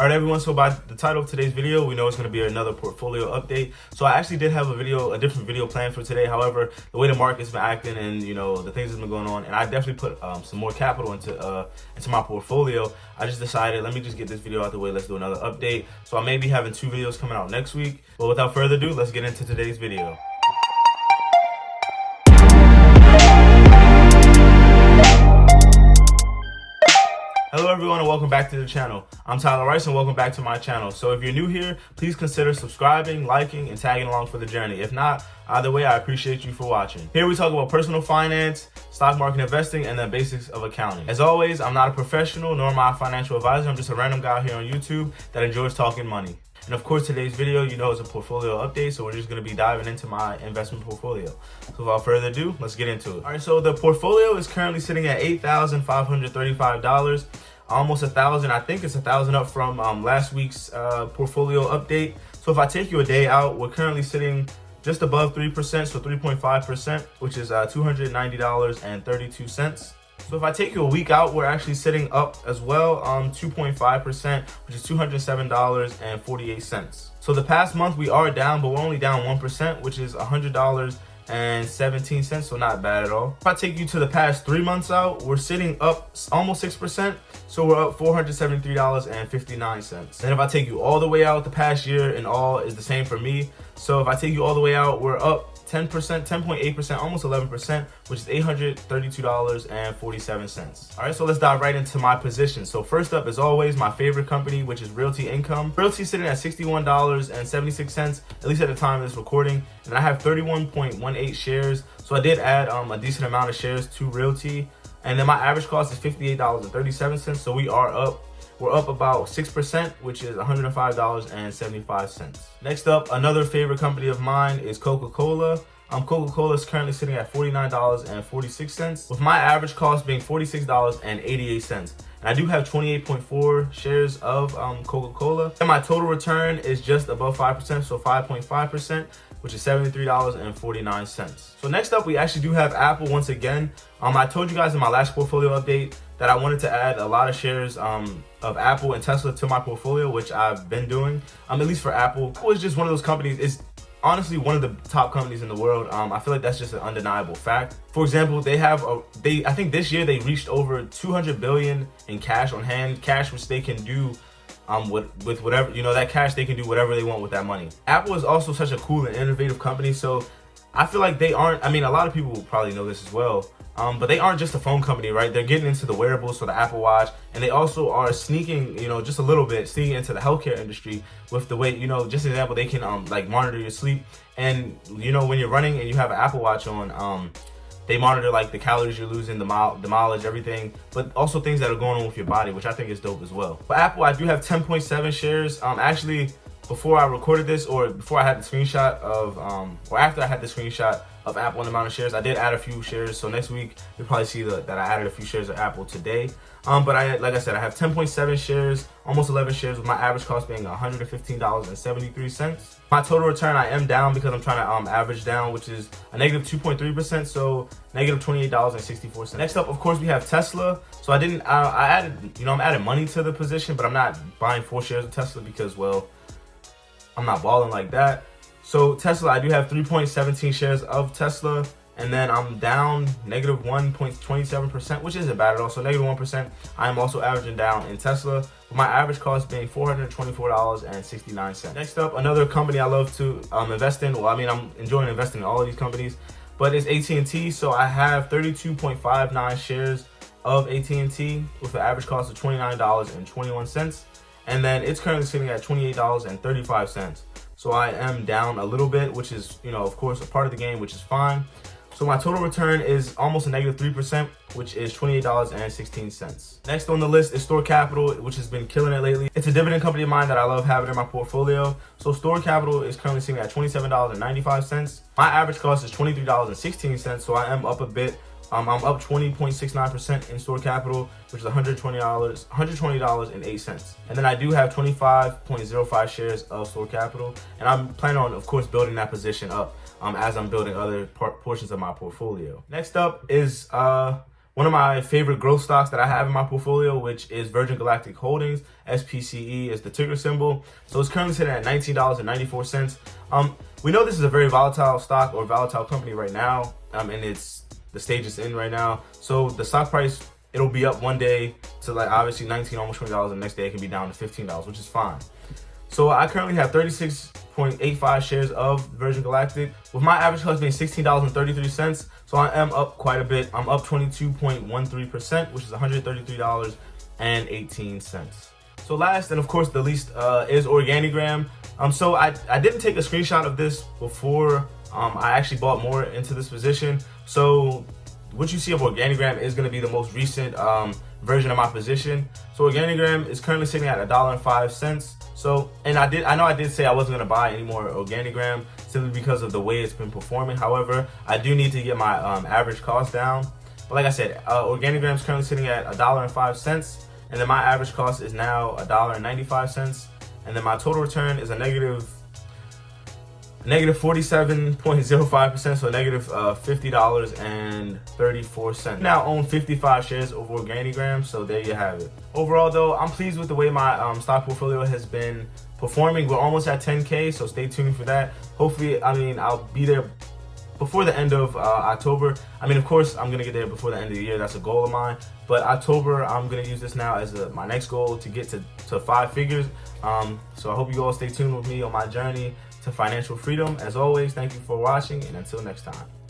All right, everyone, so by the title of today's video, we know it's going to be another portfolio update. So I actually did have a different video planned for today. However, the way the market's been acting and, the things that's been going on, and I definitely put some more capital into my portfolio, I just decided, let me just get this video out the way. Let's do another update. So I may be having 2 videos coming out next week. But without further ado, let's get into today's video. Hello everyone and welcome back to the channel. I'm Tyler Rice and welcome back to my channel. So if you're new here, please consider subscribing, liking, and tagging along for the journey. If not, either way, I appreciate you for watching. Here we talk about personal finance, stock market investing, and the basics of accounting. As always, I'm not a professional nor am I a financial advisor. I'm just a random guy here on YouTube that enjoys talking money. And of course, today's video, is a portfolio update, so we're just going to be diving into my investment portfolio. So without further ado, let's get into it. All right, so the portfolio is currently sitting at $8,535, almost $1,000. I think it's $1,000 up from last week's portfolio update. So if I take you a day out, we're currently sitting just above 3%, so 3.5%, which is $290.32. So if I take you a week out, we're actually sitting up as well, 2.5%, which is $207.48. So the past month we are down, but we're only down 1%, which is $100.17, so not bad at all. If I take you to the past 3 months out, we're sitting up almost 6%, so we're up $473.59. And if I take you all the way out, the past year in all is the same for me. So if I take you all the way out, we're up 10%, 10.8%, almost 11%, which is $832.47. All right, so let's dive right into my position. So first up, as always, my favorite company, which is Realty Income. Realty sitting at $61.76, at least at the time of this recording, and I have 31.18 shares. So I did add a decent amount of shares to Realty, and then my average cost is $58.37. So we're up about 6%, which is $105.75. Next up, another favorite company of mine is Coca-Cola. Coca-Cola is currently sitting at $49.46, with my average cost being $46.88. And I do have 28.4 shares of Coca-Cola. And my total return is just above 5%, so 5.5%, which is $73.49. So next up, we actually do have Apple once again. I told you guys in my last portfolio update that I wanted to add a lot of shares of Apple and Tesla to my portfolio, which I've been doing, at least for Apple. Apple is just one of those companies, it's honestly one of the top companies in the world. I feel like that's just an undeniable fact. For example, I think this year they reached over 200 billion in cash on hand, cash which they can do with whatever, that cash, they can do whatever they want with that money. Apple is also such a cool and innovative company, so I feel like they aren't, a lot of people will probably know this as well, but they aren't just a phone company, right? They're getting into the wearables, so the Apple Watch, and they also are sneaking, just a little bit, sneaking into the healthcare industry with the way, just an example, they can like monitor your sleep, and when you're running and you have an Apple Watch on, they monitor like the calories you're losing, the mileage, everything, but also things that are going on with your body, which I think is dope as well. For Apple, I do have 10.7 shares. Actually, before I recorded this, or before I had the screenshot of, or after I had the screenshot of Apple and the amount of shares, I did add a few shares. So next week, you'll probably see that I added a few shares of Apple today. But like I said, I have 10.7 shares, almost 11 shares, with my average cost being $115.73. My total return, I am down because I'm trying to average down, which is a negative 2.3%, so negative $28.64. Next up, of course, we have Tesla. So I'm adding money to the position, but I'm not buying 4 shares of Tesla because, well, I'm not balling like that. So Tesla, I do have 3.17 shares of Tesla, and then I'm down negative 1.27%, which isn't bad at all. So negative 1%, I am also averaging down in Tesla, with my average cost being $424.69. Next up, another company I love to invest in. Well, I'm enjoying investing in all of these companies, but it's AT&T. So I have 32.59 shares of AT&T with an average cost of $29.21. And then it's currently sitting at $28.35. So I am down a little bit, which is, of course, a part of the game, which is fine. So my total return is almost a negative 3%, which is $28.16. Next on the list is Store Capital, which has been killing it lately. It's a dividend company of mine that I love having in my portfolio. So Store Capital is currently sitting at $27.95. My average cost is $23.16, so I am up a bit. I'm up 20.69% in Store Capital, which is $120.08. And then I do have 25.05 shares of Store Capital, and I'm planning on, of course, building that position up as I'm building other portions of my portfolio. Next up is one of my favorite growth stocks that I have in my portfolio, which is Virgin Galactic Holdings. SPCE is the ticker symbol. So it's currently sitting at $19.94. We know this is a very volatile stock or volatile company right now, and it's the stage it's in right now. So the stock price, it'll be up one day to like obviously $19, almost $20, and the next day it can be down to $15, which is fine. So I currently have 36.85 shares of Virgin Galactic, with my average cost being $16.33. So I am up quite a bit. I'm up 22.13%, which is $133.18. So last and of course the least is Organigram. So I didn't take a screenshot of this before I actually bought more into this position. So what you see of Organigram is going to be the most recent version of my position. So Organigram is currently sitting at $1.05. So, and I know I did say I wasn't going to buy any more Organigram simply because of the way it's been performing. However, I do need to get my average cost down. But like I said, Organigram is currently sitting at $1.05, and then my average cost is now $1.95, and then my total return is a negative 47.05%, so negative $50.34. Now own 55 shares of Organigram, so there you have it. Overall though, I'm pleased with the way my stock portfolio has been performing. We're almost at 10K, so stay tuned for that. Hopefully, I'll be there before the end of October. Of course, I'm gonna get there before the end of the year. That's a goal of mine. But October, I'm gonna use this now as my next goal to get to 5 figures. So I hope you all stay tuned with me on my journey to financial freedom. As always, thank you for watching, and until next time.